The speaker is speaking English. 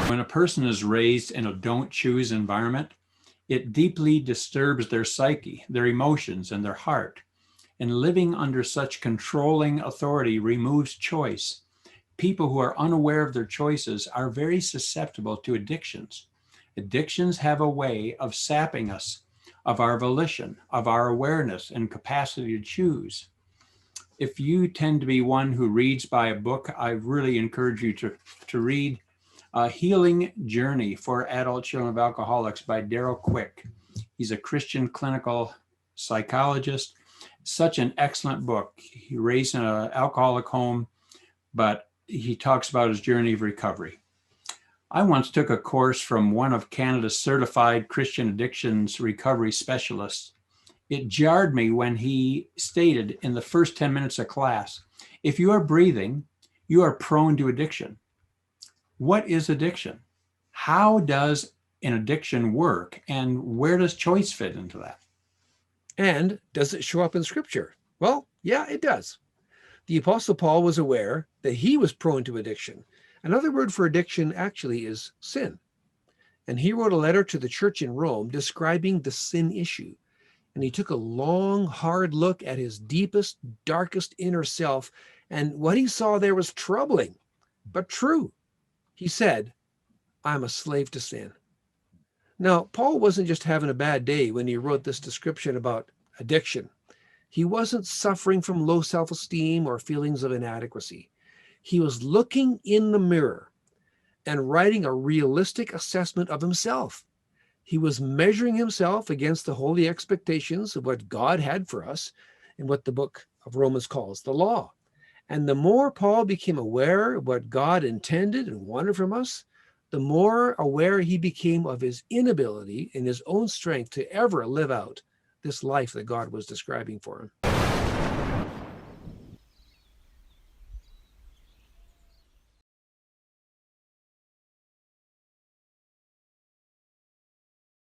When a person is raised in a don't choose environment, it deeply disturbs their psyche, their emotions, and their heart. And living under such controlling authority removes choice. People who are unaware of their choices are very susceptible to addictions. Addictions have a way of sapping us of our volition, of our awareness and capacity to choose. If you tend to be one who reads by a book, I really encourage you to read Healing Journey for Adult Children of Alcoholics by Daryl Quick. He's a Christian clinical psychologist. Such an excellent book. He raised in an alcoholic home, but he talks about his journey of recovery. I once took a course from one of Canada's certified Christian addictions recovery specialists. It jarred me when he stated in the first 10 minutes of class, if you are breathing, you are prone to addiction. What is addiction? How does an addiction work? And where does choice fit into that? And does it show up in Scripture? Well, yeah, it does. The Apostle Paul was aware that he was prone to addiction. Another word for addiction actually is sin. And he wrote a letter to the church in Rome describing the sin issue. And he took a long, hard look at his deepest, darkest inner self. And what he saw there was troubling, but true. He said, I'm a slave to sin. Now, Paul wasn't just having a bad day when he wrote this description about addiction. He wasn't suffering from low self-esteem or feelings of inadequacy. He was looking in the mirror and writing a realistic assessment of himself. He was measuring himself against the holy expectations of what God had for us and what the book of Romans calls the law. And the more Paul became aware of what God intended and wanted from us, the more aware he became of his inability in his own strength to ever live out this life that God was describing for him.